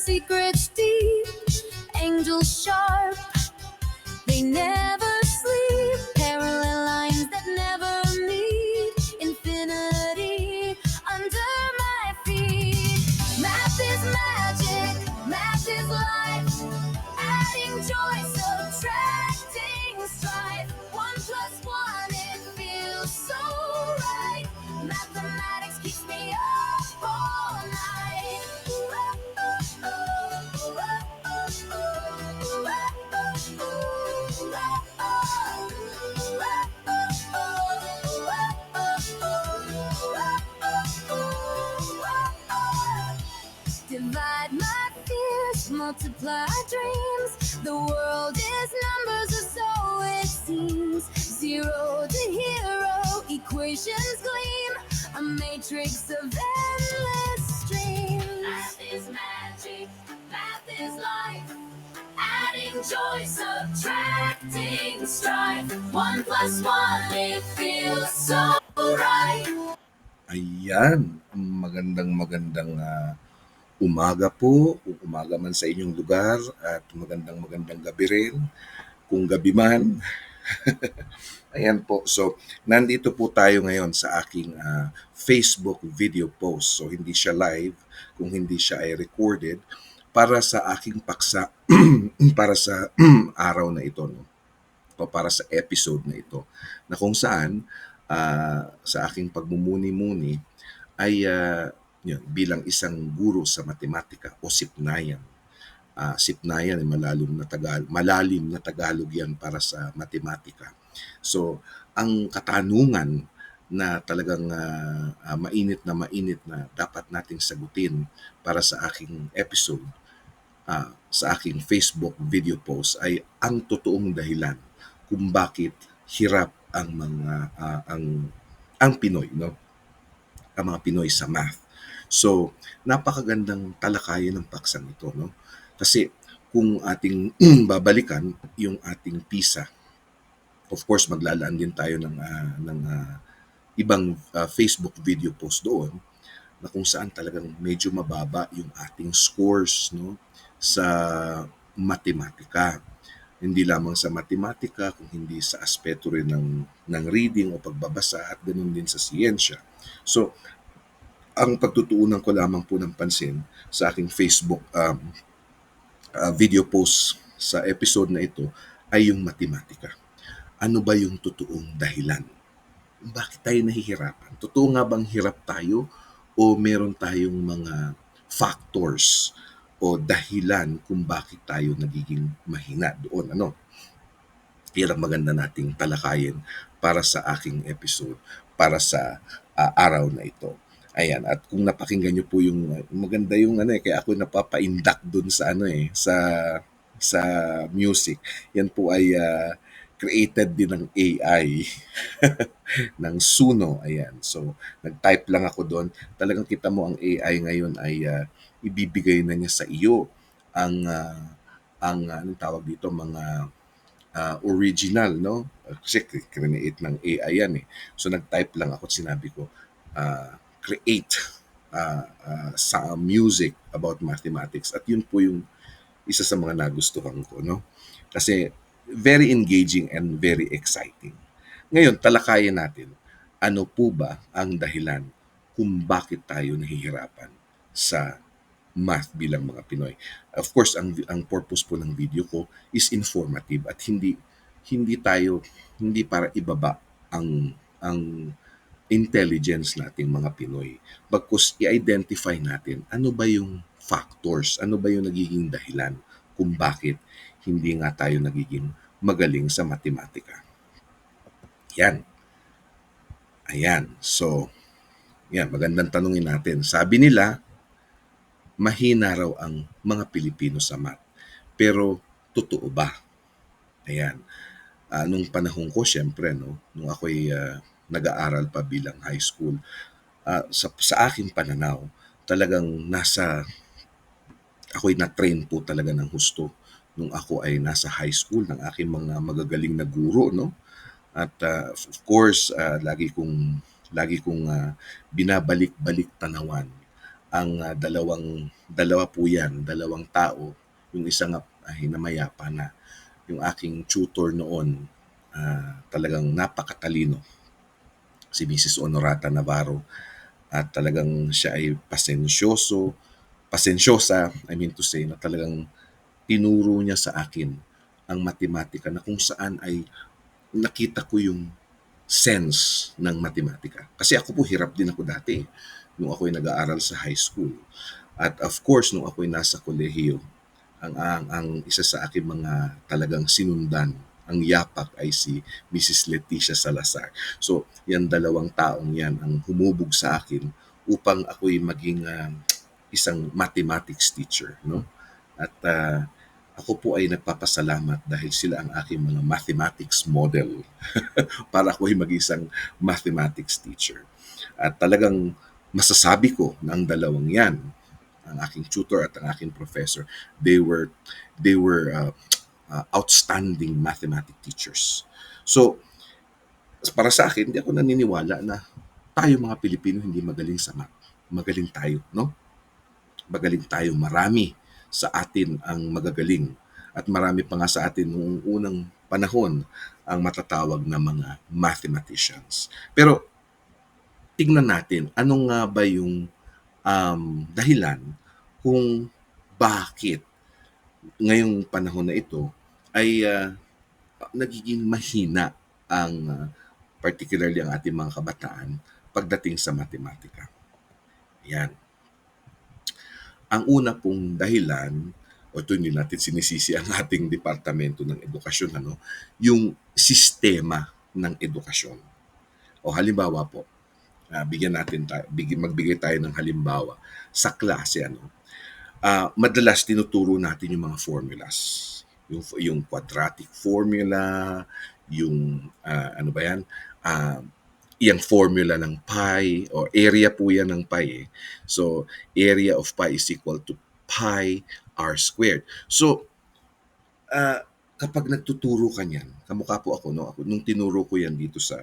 secrets deep, angels sharp, they never sleep. Parallel lines that never meet, infinity under my feet. Math is magic, math is life, adding joy, subtracting strife. 1 + 1, it feels so right. Mathematics keeps me up all night. Divide my fears, multiply dreams. The world is numbers, or so it seems. Zero to hero, equations gleam. A matrix of endless streams. Math is magic, math is life. Adding joy, subtracting strife. 1 + 1, it feels so right. Ayan, magandang umaga po, kung umaga man sa inyong lugar at magandang gabi rin, kung gabi man. Ayan po, so nandito po tayo ngayon sa aking Facebook video post. So hindi siya live, kung hindi siya ay recorded, para sa aking paksa, para sa araw na ito, no? O para sa episode na ito, na kung saan sa aking pagmumuni-muni ay yun, bilang isang guro sa matematika o sipnayan. Sipnayan ay malalim na Tagalog yan para sa matematika. So, ang katanungan na talagang mainit na dapat nating sagutin para sa aking episode, sa aking Facebook video post ay ang totoong dahilan kung bakit hirap ang mga ang Pinoy, no? Ang mga Pinoy sa math. So, napakagandang talakayan ng paksang ito, no? Kasi kung ating babalikan yung ating PISA, of course maglalaan din tayo ng ibang Facebook video post doon na kung saan talagang medyo mababa yung ating scores, no, sa matematika. Hindi lamang sa matematika, kung hindi sa aspeto rin ng reading o pagbabasa at ganoon din sa siyensya. So, ang pagtutuunan ko lamang po ng pansin sa aking Facebook video post sa episode na ito ay yung matematika. Ano ba yung totoong dahilan? Bakit tayo nahihirapan? Totoo nga bang hirap tayo o meron tayong mga factors o dahilan kung bakit tayo nagiging mahina doon? Ano? Yan ang maganda nating talakayin para sa aking episode, para sa araw na ito. Ayan, at kung napakinggan niyo po yung maganda yung kaya ako napapaindak doon sa sa music. Yan po ay created din ng AI ng Suno. Ayan. So, nag-type lang ako doon. Talagang kita mo ang AI ngayon ay ibibigay na niya sa iyo ang anong tawag dito, mga original, no? Kasi create ng AI yan eh. So, nag-type lang ako at sinabi ko, create sa music about mathematics. At yun po yung isa sa mga nagustuhan ko, no? Kasi very engaging and very exciting. Ngayon, talakayan natin, ano po ba ang dahilan kung bakit tayo nahihirapan sa math bilang mga Pinoy? Of course, ang purpose po ng video ko is informative at hindi para ibaba ang intelligence nating mga Pinoy. Bagkus i-identify natin ano ba yung factors, ano ba yung nagiging dahilan kung bakit hindi nga tayo nagiging magaling sa matematika. Yan. Ayan. So, yan, magandang tanungin natin. Sabi nila, mahina raw ang mga Pilipino sa math. Pero, totoo ba? Ayan. Nung panahon ko, syempre, no, nung ako'y nag-aaral pa bilang high school, sa aking pananaw, talagang ako'y na-train po talaga ng husto nung ako ay nasa high school ng aking mga magagaling na guro, no? At of course, lagi kong binabalik-balik tanawan ang dalawa po yan, dalawang tao. Yung isa nga ay namayapa na. Yung aking tutor noon, talagang napakatalino, si Mrs. Honorata Navarro. At talagang siya ay pasensyosa, I mean to say, na talagang tinuro niya sa akin ang matematika na kung saan ay nakita ko yung sense ng matematika. Kasi ako po hirap din ako dati nung ako'y nag-aaral sa high school. At of course, nung ako'y nasa kolehiyo, ang isa sa aking mga talagang sinundan, ang yapak ay si Mrs. Leticia Salazar. So, yan dalawang taong yan ang humubog sa akin upang ako'y maging isang mathematics teacher, no? At ako po ay nagpapasalamat dahil sila ang aking mga mathematics model para ako ay maging isang mathematics teacher. At talagang masasabi ko na ang dalawang yan, ang aking tutor at ang aking professor, they were outstanding mathematics teachers. So, para sa akin, hindi ako naniniwala na tayo mga Pilipino hindi magaling sa math. Magaling tayo, no? Magaling tayo, marami sa atin ang magagaling. At marami pa nga sa atin noong unang panahon ang matatawag na mga mathematicians. Pero tignan natin, ano nga ba yung dahilan kung bakit ngayong panahon na ito ay nagiging mahina ang particularly ang ating mga kabataan pagdating sa matematika. Yan. Ang una pong dahilan, o ito hindi natin sinisisi ang ating Departamento ng Edukasyon, yung sistema ng edukasyon. O halimbawa po, magbigay tayo ng halimbawa sa klase. Madalas tinuturo natin yung mga formulas. Yung quadratic formula, yung ano ba yan, yung formula ng pi, or area po yan ng pi. So, area of pi is equal to pi r squared. So, kapag nagtuturo ka niyan, kamukha po ako, no? Nung tinuro ko yan dito sa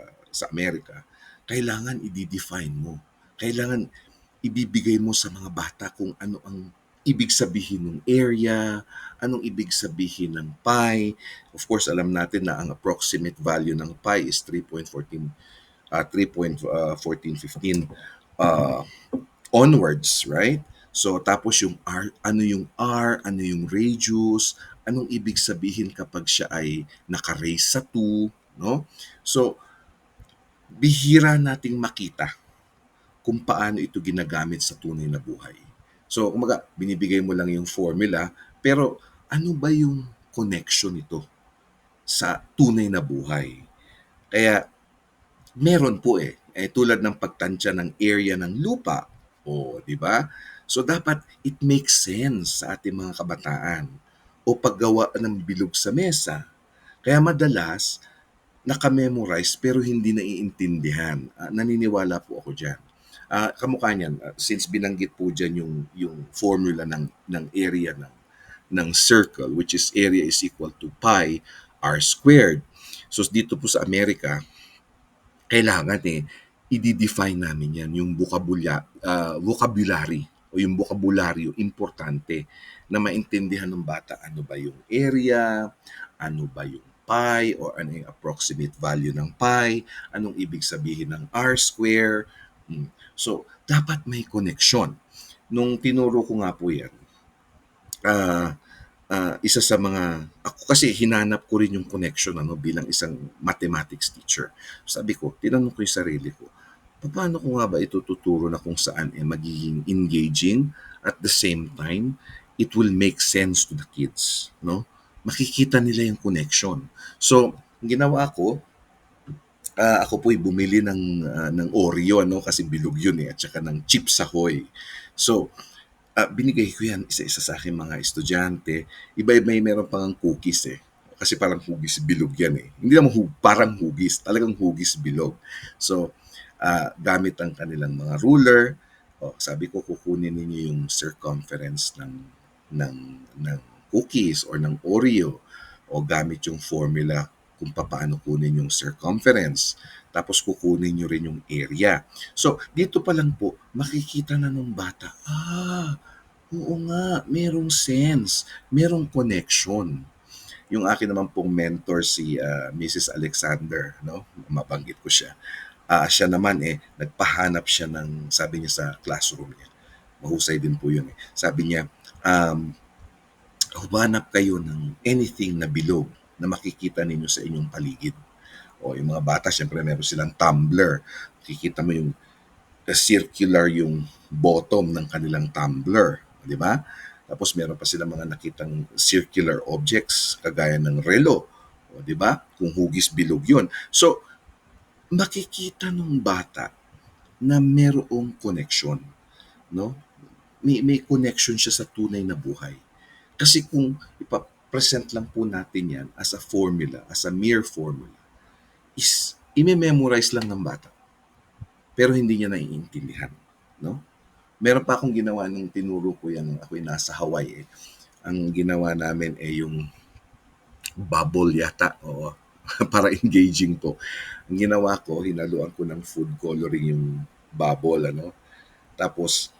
Amerika, kailangan i-define mo. Kailangan ibibigay mo sa mga bata kung ano ang ibig sabihin ng area, anong ibig sabihin ng pi. Of course, alam natin na ang approximate value ng pi is 3.1415 onwards, right? So tapos yung R, ano yung radius, anong ibig sabihin kapag siya ay naka-raise sa 2, no? So bihira nating makita kung paano ito ginagamit sa tunay na buhay. So kumaga, binibigay mo lang yung formula, pero ano ba yung connection nito sa tunay na buhay? Kaya meron po tulad ng pagtansya ng area ng lupa, o di ba? So dapat it makes sense sa ating mga kabataan, o paggawa ng bilog sa mesa. Kaya madalas naka-memorize pero hindi naiintindihan. Naniniwala po ako diyan. Kamukha niyan, since binanggit po diyan yung formula ng area ng circle, which is area is equal to pi r squared. So dito po sa Amerika, kailangan i-define namin yan, yung vocabulary o yung bokabularyo importante na maintindihan ng bata ano ba yung area, ano ba yung pi, or ano yung approximate value ng pi, anong ibig sabihin ng r square. So, dapat may connection. Nung tinuro ko nga po yan, isa sa mga, ako kasi hinanap ko rin yung connection bilang isang mathematics teacher. Sabi ko, tinanong ko yung sarili ko, paano ko nga ba ito tuturo na kung saan magiging engaging, at the same time, it will make sense to the kids, no? Makikita nila yung connection. So, ang ginawa ko, ako po'y bumili ng Oreo, kasi bilog yun at saka ng Chips Ahoy. So, binigay ko yan isa-isa sa aking mga estudyante. Iba-iba meron pang cookies Kasi parang hugis bilog yan Hindi naman parang hugis, talagang hugis bilog. So, gamit ang kanilang mga ruler, sabi ko kukunin ninyo yung circumference ng cookies or ng Oreo, o gamit yung formula kung paano kunin yung circumference. Tapos kukunin nyo rin yung area. So, dito pa lang po, makikita na nung bata, oo nga, merong sense, merong connection. Yung akin naman pong mentor si Mrs. Alexander, no? Mabanggit ko siya. Siya naman nagpahanap siya ng, sabi niya sa classroom niya. Mahusay din po yun. Sabi niya, humanap kayo ng anything na bilog na makikita ninyo sa inyong paligid. O yung mga bata, syempre meron silang tumbler. Makikita mo yung circular yung bottom ng kanilang tumbler, di ba? Tapos meron pa sila mga nakitang circular objects kagaya ng relo, o di ba? Kung hugis bilog 'yun. So makikita ng bata na merong connection, no? May connection siya sa tunay na buhay. Kasi kung ipa-present lang po natin 'yan as a formula, as a mere formula, is ime-memorize lang ng bata pero hindi niya naiintindihan, no? Meron pa akong ginawa nung tinuro ko yan nung ako'y nasa Hawaii. Ang ginawa namin yung bubble yata, oo. Para engaging po. Ang ginawa ko, hinaluan ko ng food coloring yung bubble, ano. Tapos,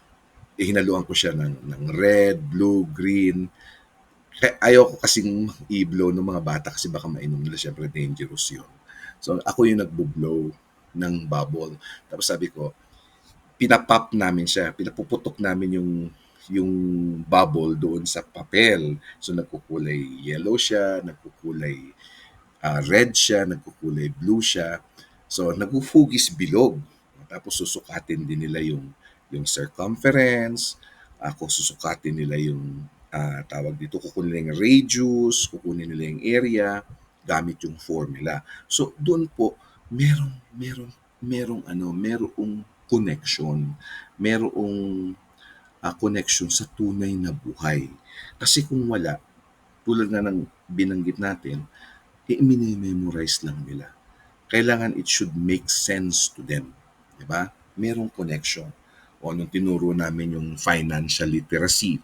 hinaluan ko siya ng red, blue, green. Ayaw ko kasing i-blow ng mga bata kasi baka mainom nila. Siyempre, dangerous yun. So, ako yung nagbo-blow ng bubble. Tapos sabi ko, pinapop namin siya, pinapuputok namin yung bubble doon sa papel. So nagkukulay yellow siya, nagkukulay red siya, nagkukulay blue siya. So nagfugis bilog. Tapos susukatin din nila yung circumference, ako susukatin nila yung tawag dito, kukunin nila yung radius, kukunin nila yung area gamit yung formula. So doon po merong connection, merong connection sa tunay na buhay. Kasi kung wala, tulad nga ng binanggit natin, i-memorize lang nila. Kailangan it should make sense to them. Diba? Merong connection. O nung tinuro namin yung financial literacy,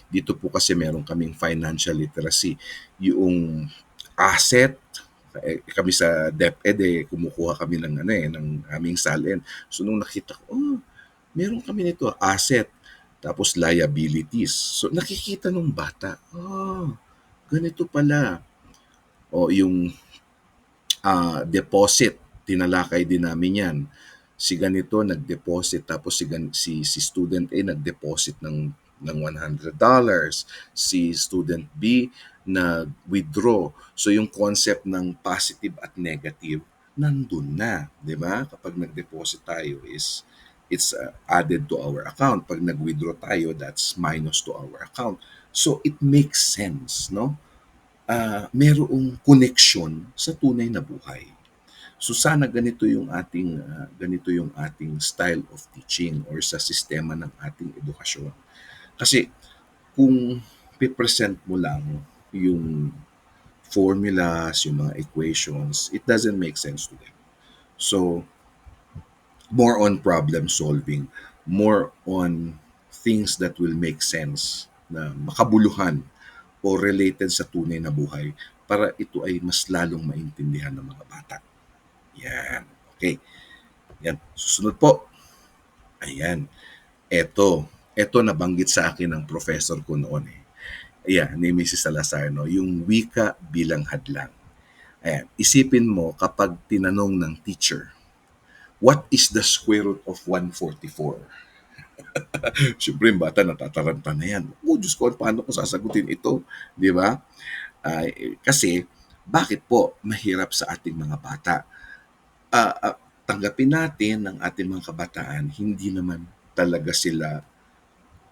dito po kasi meron kaming financial literacy. Yung asset, kami sa DepEd kumukuha kami ng aming salin. So nung nakita ko, meron kami nito, asset, tapos liabilities. So nakikita nung bata, ganito pala. O yung deposit, tinalakay din namin yan. Si ganito nag-deposit, tapos si student A nag-deposit ng $100, si student B nag-withdraw. So yung concept ng positive at negative nandun na, 'di ba? Kapag nag-deposit tayo is it's added to our account. Pag nag-withdraw tayo, that's minus to our account. So it makes sense, no? Merong connection sa tunay na buhay. So sana ganito yung ating style of teaching or sa sistema ng ating edukasyon. Kasi kung pipresent mo lang yung formulas, yung mga equations, it doesn't make sense to them. So more on problem solving, more on things that will make sense, na makabuluhan o related sa tunay na buhay para ito ay mas lalong maintindihan ng mga bata. Yan. Okay. Yan. Susunod po. Ayan. Ito nabanggit sa akin ng professor ko noon Ayan, ni Mrs. Salazar, no? Yung wika bilang hadlang. Ayan. Isipin mo kapag tinanong ng teacher, what is the square root of 144? Siyempre, yung bata natataranta na yan. Oh, Diyos ko, paano ko sasagutin ito? Di ba? Kasi, bakit po mahirap sa ating mga bata? Tanggapin natin ng ating mga kabataan, hindi naman talaga sila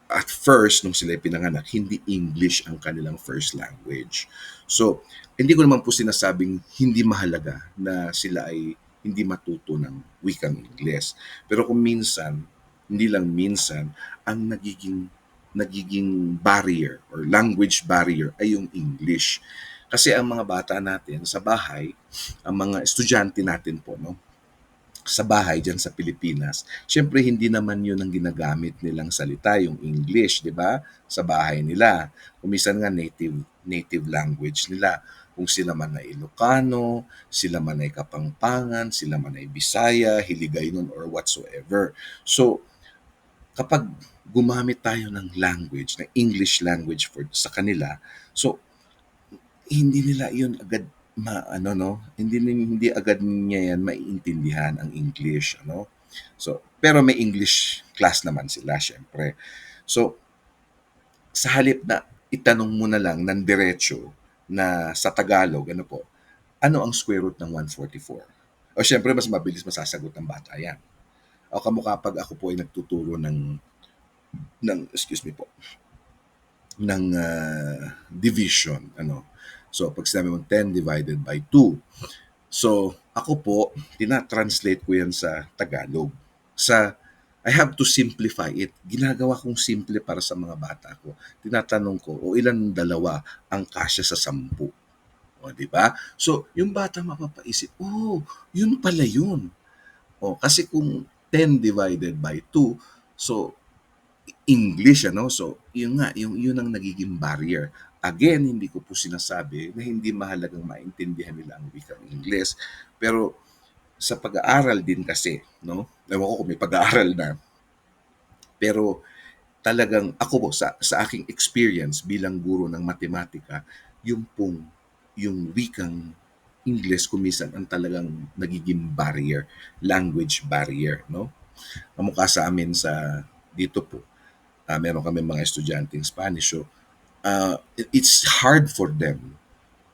at first, nung sila pinanganak, hindi English ang kanilang first language. So, hindi ko naman po sinasabing hindi mahalaga na sila ay hindi matuto ng wikang Ingles. Pero kung minsan, hindi lang minsan, ang nagiging barrier or language barrier ay yung English. Kasi ang mga bata natin sa bahay, ang mga estudyante natin po, no, sa bahay dyan sa Pilipinas, syempre hindi naman yun ang ginagamit nilang salita, yung English, di ba? Sa bahay nila. Kumisan nga native language nila. kung sila man ay Ilocano, sila man ay Kapampangan, sila man ay Bisaya, Hiligaynon, or whatsoever. So, kapag gumamit tayo ng language, ng English language for sa kanila, so hindi nila 'yun agad maano 'no, hindi agad niya 'yan maiintindihan ang English ano. So, pero may English class naman sila siyempre. So, sa halip na itanong mo na lang ng diretso na sa Tagalog ano po, ano ang square root ng 144? O siyempre mas mabilis masasagot ng bata 'yan. O kamukha 'pag ako po ay nagtuturo excuse me po, ng division ano. So, pag sinabi mo 10 divided by 2. So, ako po, tina-translate ko yan sa Tagalog. I have to simplify it. Ginagawa kong simple para sa mga bata ko. Tinatanong ko, o ilan dalawa ang kasya sa 10? O, di ba? So, yung bata mapapaisip, oh, yun pala yun. O, kasi kung 10 divided by 2, so English ano. So, yun nga, yun ang nagiging barrier. Again, hindi ko po sinasabi na hindi mahalagang maintindihan nila ang wikang Ingles. Pero sa pag-aaral din kasi, no? Ewan ko kung may pag-aaral na. Pero talagang ako po, sa aking experience bilang guro ng matematika, yung wikang Ingles kumisan ang talagang nagiging barrier, language barrier, no? Kamukha sa amin sa dito po, meron kami mga estudyanteng Spanish. So, it's hard for them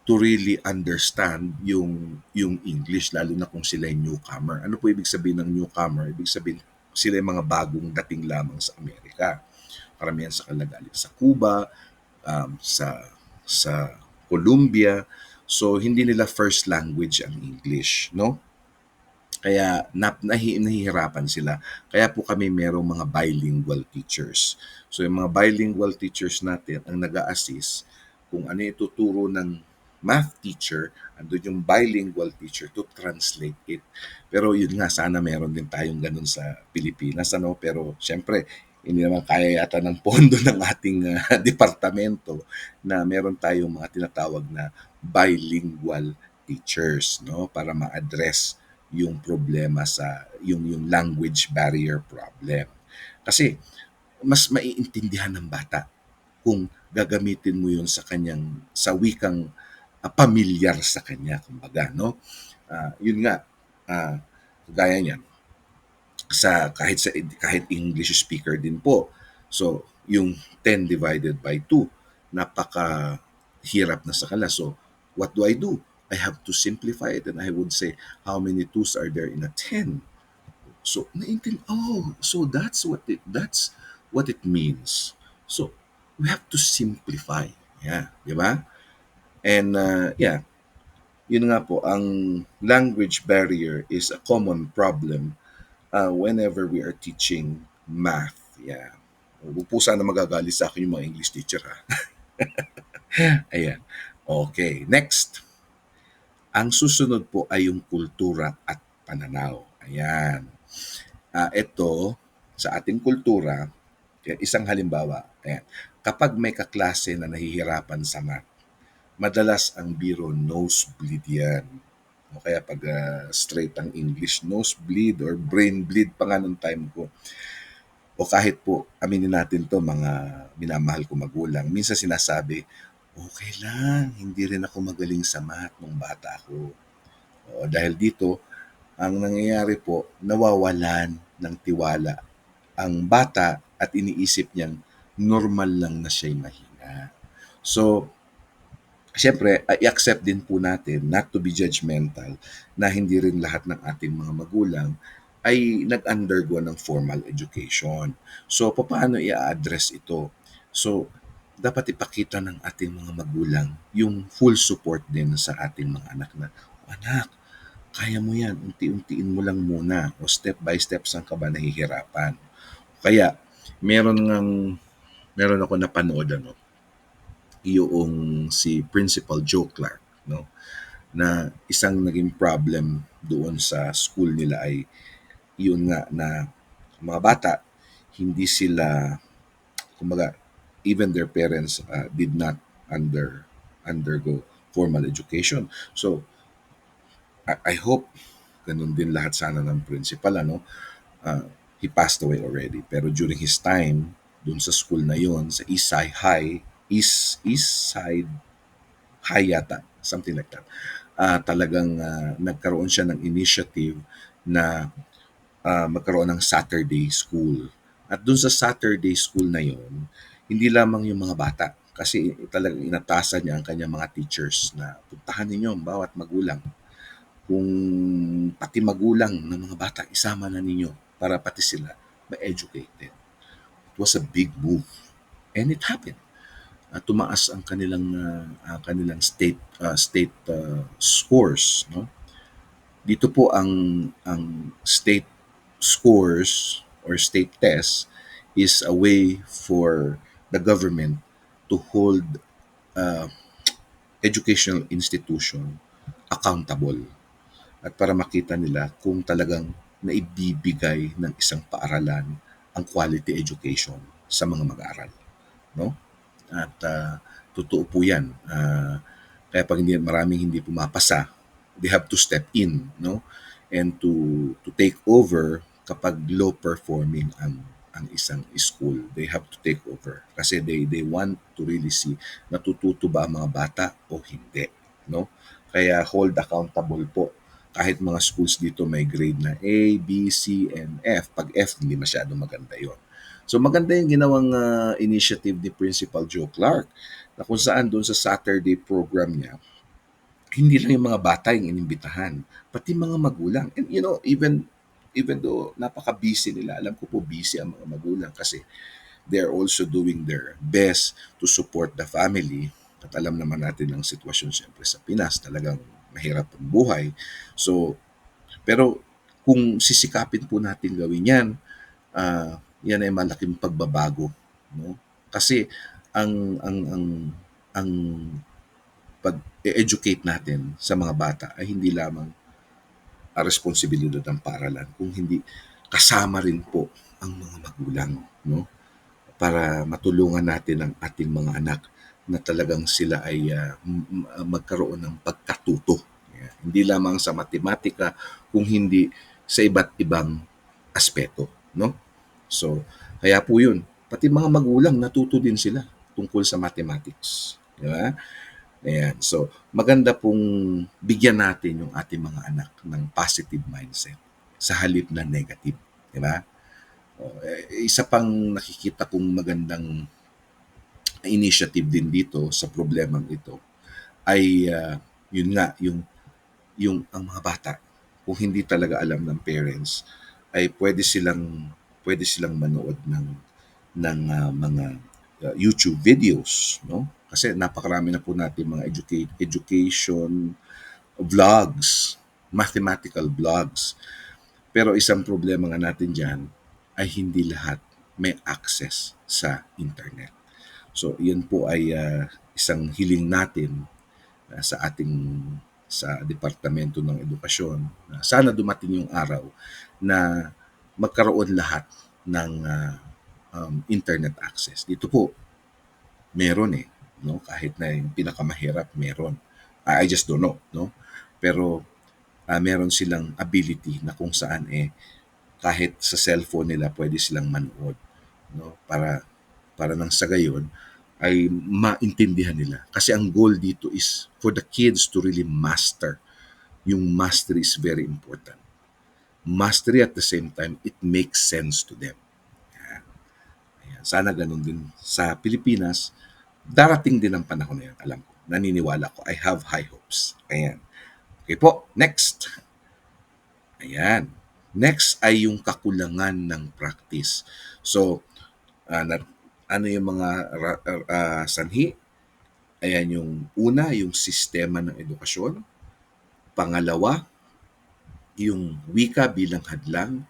to really understand yung English, lalo na kung sila yung newcomer. Ano po ibig sabihin ng newcomer? Ibig sabihin, sila yung mga bagong dating lamang sa Amerika. Karamihan sa kalagaling sa Cuba, sa Colombia. So, hindi nila first language ang English, no? Kaya nahihirapan sila. Kaya po kami merong mga bilingual teachers. So yung mga bilingual teachers natin ang nag-a-assist kung ano yung ituturo ng math teacher, andun yung bilingual teacher to translate it. Pero yun nga, sana meron din tayong ganun sa Pilipinas. Ano? Pero syempre, hindi naman kaya yata ng pondo ng ating departamento na meron tayong mga tinatawag na bilingual teachers, no, para ma-address yung problema sa yung language barrier problem. Kasi mas maiintindihan ng bata kung gagamitin mo yun sa wikang pamilyar sa kanya kumbaga, no. Yun nga, gaya niyan kahit English speaker din po. So, yung 10 divided by 2, napaka hirap na sa kanila. So, what do? I have to simplify it, and I would say, how many twos are there in a 10? So, so that's what it means. So, we have to simplify. Yeah, di ba? And yeah, yun nga po, ang language barrier is a common problem whenever we are teaching math. Yeah. Huwag po sana magagalit sa akin yung mga English teacher ha. Ayan. Okay, next. Ang susunod po ay yung kultura at pananaw. Ayan. Ito, sa ating kultura, isang halimbawa, ayan, kapag may kaklase na nahihirapan sa math, madalas ang biro nosebleed yan. O kaya pag straight ang English, nosebleed or brain bleed pa nga nung time ko. O kahit po, aminin natin to mga minamahal ko magulang, minsan sinasabi, okay lang, hindi rin ako magaling sa math nung bata ko. O, dahil dito, ang nangyayari po, nawawalan ng tiwala ang bata at iniisip niyang normal lang na siya'y mahina. So, siyempre, i-accept din po natin not to be judgmental na hindi rin lahat ng ating mga magulang ay nag-undergo ng formal education. So, paano i-address ito? So, dapat ipakita ng ating mga magulang yung full support din sa ating mga anak na, anak, kaya mo yan, unti-untiin mo lang muna o step by step saan ka ba nahihirapan. Kaya, meron ako napanood yung si Principal Joe Clark, no? Na isang naging problem doon sa school nila ay yun nga na mga bata hindi sila kumbaga even their parents did not undergo formal education. So, I hope ganun din lahat sana ng principal, ano. He passed away already, pero during his time, dun sa school na yon sa East Side High yata, something like that. Talagang nagkaroon siya ng initiative na magkaroon ng Saturday school. At dun sa Saturday school na yon, hindi lamang yung mga bata, kasi talagang inatasan niya ang kanyang mga teachers na puntahan ninyo ang bawat magulang. Kung pati magulang ng mga bata, isama na ninyo para pati sila ma-educated. It was a big move. And it happened. Tumaas ang kanilang state scores, no? Dito po ang state scores or state test is a way for the government to hold uh, educational institution accountable, at para makita nila kung talagang naibibigay ng isang paaralan ang quality education sa mga mag-aaral, no? At totoo po 'yan. Kaya pag maraming hindi pumapasa, they have to step in, no? And to take over kapag low performing ang isang school. They have to take over kasi they want to really see natututo ba ang mga bata o hindi, no? Kaya hold accountable po. Kahit mga schools dito may grade na A, B, C, and F. Pag F, hindi masyadong maganda yon. So maganda yung ginawang initiative ni Principal Joe Clark, na kung saan doon sa Saturday program niya, hindi lang yung mga bata yung inimbitahan, pati mga magulang. And you know, even though napaka-busy nila, alam ko po busy ang mga magulang kasi they're also doing their best to support the family. At alam naman natin ang sitwasyon siyempre sa Pinas, talagang mahirap ang buhay. So, pero kung sisikapin po natin gawin yan, yan ay malaking pagbabago, no? Kasi ang pag-educate natin sa mga bata ay hindi lamang responsibilidad ng paaralan, kung hindi kasama rin po ang mga magulang, no? Para matulungan natin ang ating mga anak na talagang sila ay magkaroon ng pagkatuto. Yeah. Hindi lamang sa matematika, kung hindi sa iba't ibang aspeto, no? So, kaya po yun. Pati mga magulang natuto din sila tungkol sa mathematics. Di ba? Ayan. So, maganda pong bigyan natin yung ating mga anak ng positive mindset sa halip na negative. Di ba? Isa pang nakikita kong magandang initiative din dito sa problemang ito ay yun nga, yung ang mga bata, kung hindi talaga alam ng parents, ay pwede silang manood ng mga YouTube videos, no? Kasi napakarami na po natin mga education vlogs, mathematical vlogs. Pero isang problema nga natin diyan ay hindi lahat may access sa internet. So, iyan po ay isang hiling natin sa sa Departamento ng Edukasyon. Sana dumating yung araw na magkaroon lahat ng internet access. Dito po, meron eh, no? Kahit na yung pinakamahirap, meron. I just don't know, no? Pero meron silang ability na kung saan kahit sa cellphone nila pwede silang manood, no? Para nang sa gayon ay maintindihan nila. Kasi ang goal dito is for the kids to really master. Yung mastery is very important. Mastery at the same time, it makes sense to them. Ayan. Sana ganun din sa Pilipinas. Darating din ang panahon na yan, alam ko. Naniniwala ko. I have high hopes. Ayan. Okay po, next. Ayan. Next ay yung kakulangan ng practice. So, ano yung mga sanhi? Ayan, yung una, yung sistema ng edukasyon. Pangalawa, yung wika bilang hadlang.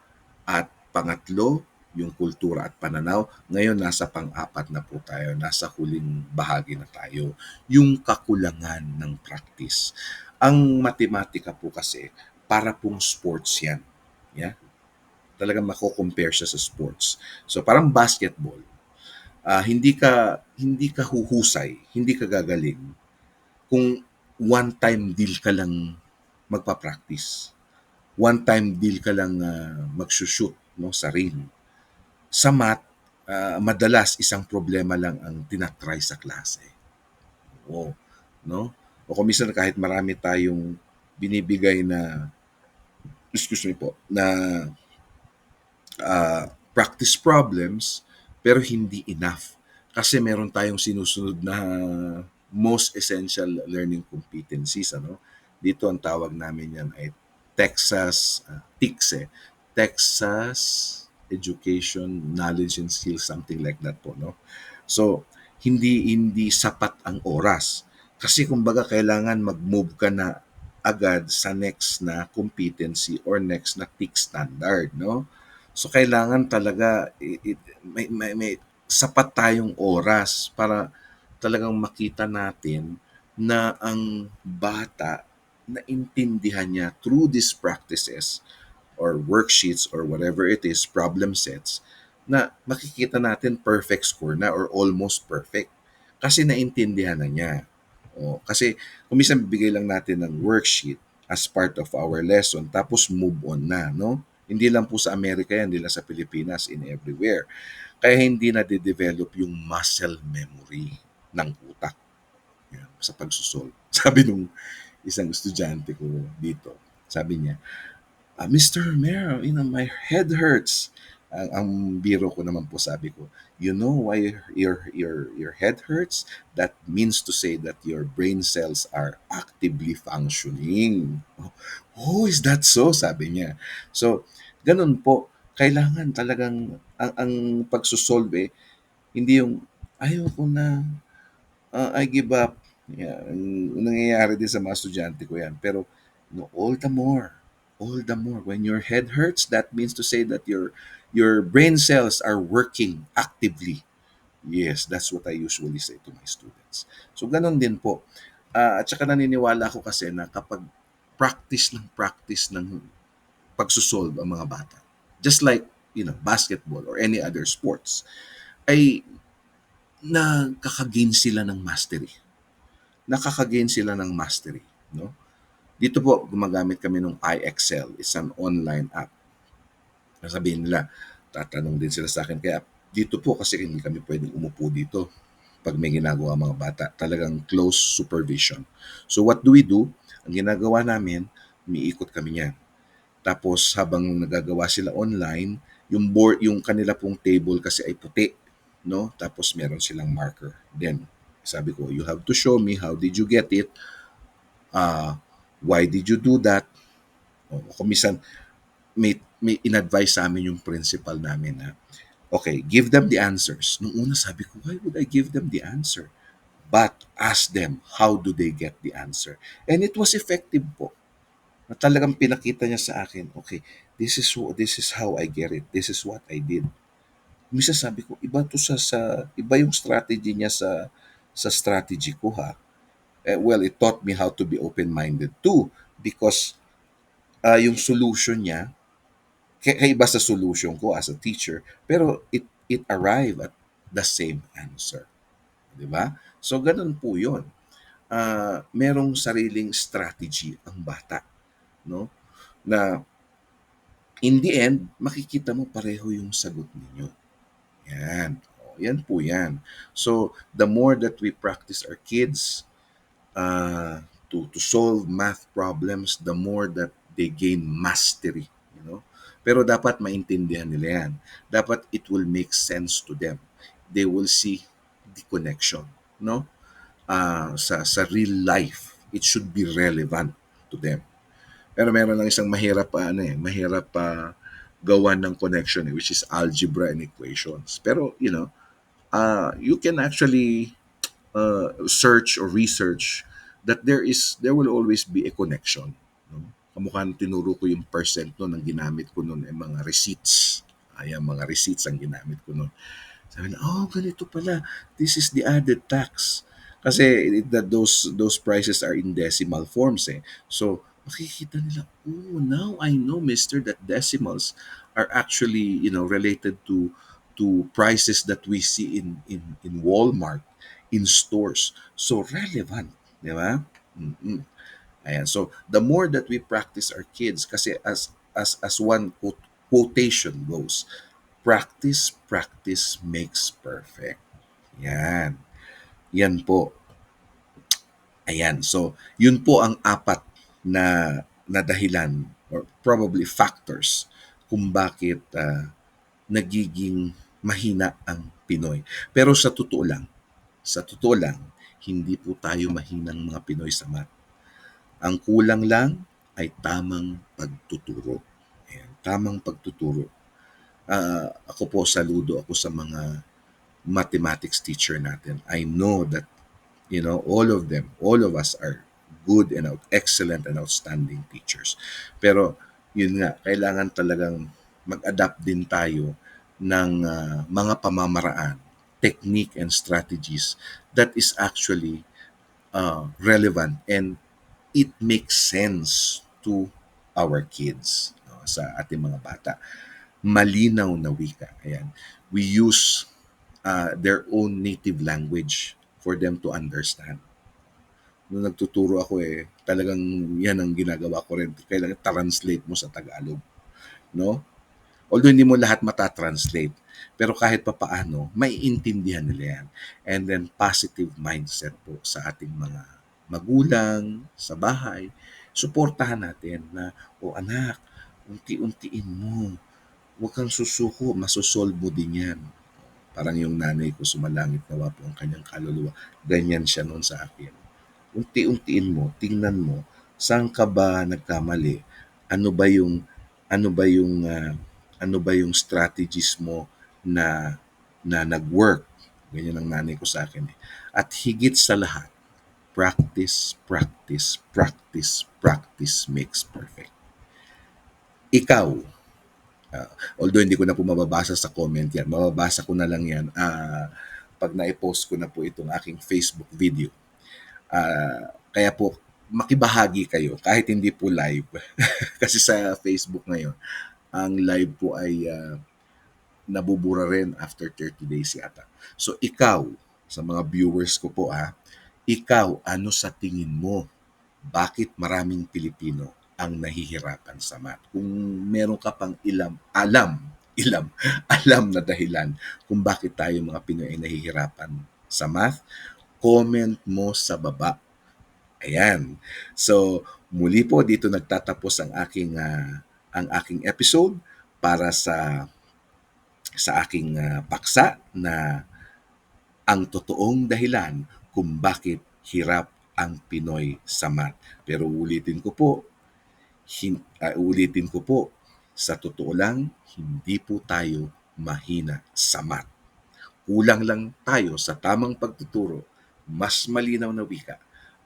At pangatlo, yung kultura at pananaw. Ngayon, nasa pang-apat na po tayo. Nasa huling bahagi na tayo. Yung kakulangan ng practice. Ang matematika po kasi, para pong sports yan. Yeah? Talagang mako-compare siya sa sports. So, parang basketball. Hindi ka huhusay, hindi ka gagaling kung one-time deal ka lang magpa-practice. One-time deal ka lang magsushoot no, sa reel. Sa math, madalas isang problema lang ang tinatry sa klase. Oo, no? O kung minsan kahit marami tayong binibigay na, excuse me po, na practice problems, pero hindi enough. Kasi meron tayong sinusunod na most essential learning competencies. Ano? Dito ang tawag namin yan ay Texas, TICS Texas Education, Knowledge and Skills, something like that po. No? So, hindi sapat ang oras. Kasi kumbaga kailangan mag-move ka na agad sa next na competency or next na TIC standard, no? So kailangan talaga may sapat tayong oras para talagang makita natin na ang bata naintindihan niya through these practices or worksheets or whatever it is, problem sets, na makikita natin perfect score na or almost perfect. Kasi naintindihan na niya. O, kasi kung minsan bibigay lang natin ng worksheet as part of our lesson, tapos move on na, no? Hindi lang po sa Amerika yan, hindi lang sa Pilipinas, in everywhere. Kaya hindi na de-develop yung muscle memory ng utak yan, sa pagsusolve. Sabi nung isang estudyante ko dito, sabi niya, Mr. Mayor, my head hurts. Ang biro ko naman po sabi ko, you know why your head hurts? That means to say that your brain cells are actively functioning. Oh, is that so? Sabi niya. So, ganun po. Kailangan talagang ang pagsusolve hindi yung ayaw ko na, I give up. Yeah, ang nangyayari din sa mga estudyante ko yan. Pero no, all the more. When your head hurts, that means to say that your brain cells are working actively. Yes, that's what I usually say to my students. So ganun din po. At saka naniniwala ako kasi na kapag practice ng pagsusolve ang mga bata, just like basketball or any other sports, ay nakakagain sila ng mastery. Nakakagain sila ng mastery, no? Dito po gumagamit kami ng iExcel. It's an online app. Sabihin nila, tatanong din sila sa akin. Kaya dito po kasi hindi kami pwedeng umupo dito pag may ginagawa mga bata. Talagang close supervision. So what do we do? Ang ginagawa namin, umiikot kami niyan. Tapos habang nagagawa sila online, yung board, yung kanila pong table kasi ay puti, no? Tapos meron silang marker. Then sabi ko, you have to show me how did you get it? Uh, why did you do that? O, kung minsan, may in-advise sa amin yung principal namin na, okay, give them the answers. Nung una sabi ko, why would I give them the answer? But ask them, how do they get the answer? And it was effective po. Na talagang pinakita niya sa akin, okay, this is how I get it. This is what I did. Misa sabi ko, iba to iba yung strategy niya sa strategy ko ha. Well, it taught me how to be open-minded too because yung solution niya kaiba sa solution ko as a teacher, pero it arrived at the same answer, 'di ba? So ganun po 'yon. Merong sariling strategy ang bata, no? Na in the end, makikita mo pareho yung sagot ninyo. Yan. O, yan po yan. So, the more that we practice our kids to solve math problems, the more that they gain mastery. You know? Pero dapat maintindihan nila yan. Dapat it will make sense to them. They will see the connection. No? Sa real life, it should be relevant to them. Pero meron lang isang mahirap pa gawan ng connection which is algebra and equations. Pero, you can actually search or research that there will always be a connection. No? Kamukha ng tinuro ko yung percent noon, ang ginamit ko noon ay mga receipts. Ayan, mga receipts ang ginamit ko noon. Sabi na, oh, ganito pala. This is the added tax. Kasi those prices are in decimal forms eh. So, makikita nila, oh, now I know, mister, that decimals are actually, related to prices that we see in Walmart, in stores. So, relevant. Di ba? Mm-mm. Ayan. So, the more that we practice our kids, kasi as one quotation goes, practice, practice makes perfect. Yan. Yan po. Ayan. So, yun po ang apat na dahilan or probably factors kung bakit nagiging mahina ang Pinoy. Pero sa totoo lang, hindi po tayo mahinang mga Pinoy sa math. Ang kulang lang ay tamang pagtuturo. Ayan, tamang pagtuturo. Ako po, saludo ako sa mga mathematics teacher natin. I know that, all of them, all of us are good and excellent and outstanding teachers. Pero, yun nga, kailangan talagang mag-adapt din tayo ng mga pamamaraan, technique and strategies that is actually relevant and it makes sense to our kids, no, sa ating mga bata. Malinaw na wika. Ayan. We use their own native language for them to understand. Nung nagtuturo ako talagang yan ang ginagawa ko rin. Kailangan translate mo sa Tagalog. No? Although hindi mo lahat matatranslate, pero kahit papaano, maiintindihan nila yan. And then positive mindset po sa ating mga magulang, sa bahay. Suportahan natin na, anak, unti-untiin mo. Huwag kang susuko, masosolve mo din yan. Parang yung nanay ko, sumalangit nawa po ang kanyang kaluluwa. Ganyan siya noon sa akin. Unti-untiin mo, tingnan mo, saan ka ba nagkamali? Ano ba yung ano ba yung ano ba yung strategies mo na nag-work? Ganyan ang nanay ko sa akin. At higit sa lahat, practice, practice, practice, practice makes perfect. Ikaw, although hindi ko na po mababasa sa comment yan, mababasa ko na lang yan pag na-post ko na po itong aking Facebook video. Kaya po, makibahagi kayo kahit hindi po live. Kasi sa Facebook ngayon, ang live po ay nabubura rin after 30 days yata. So ikaw, sa mga viewers ko po ikaw, ano sa tingin mo? Bakit maraming Pilipino ang nahihirapan sa math? Kung meron ka pang ilam, alam na dahilan kung bakit tayo mga Pinoy ay nahihirapan sa math, comment mo sa baba. Ayan. So, muli po dito nagtatapos ang aking episode para sa aking paksa na ang totoong dahilan kung bakit hirap ang Pinoy sa math. Pero ulitin ko po, sa totoo lang, hindi po tayo mahina sa math. Kulang lang tayo sa tamang pagtuturo, mas malinaw na wika,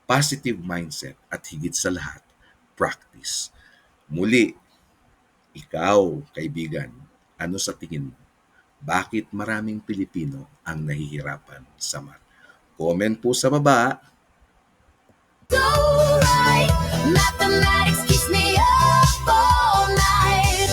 positive mindset at higit sa lahat, practice. Muli, ikaw, kaibigan, ano sa tingin mo? Bakit maraming Pilipino ang nahihirapan sa math? Comment po sa baba. So right, mathematics keeps me up all night.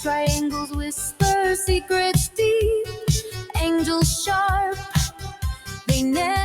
Triangles whisper secrets deep, angels sharp, they never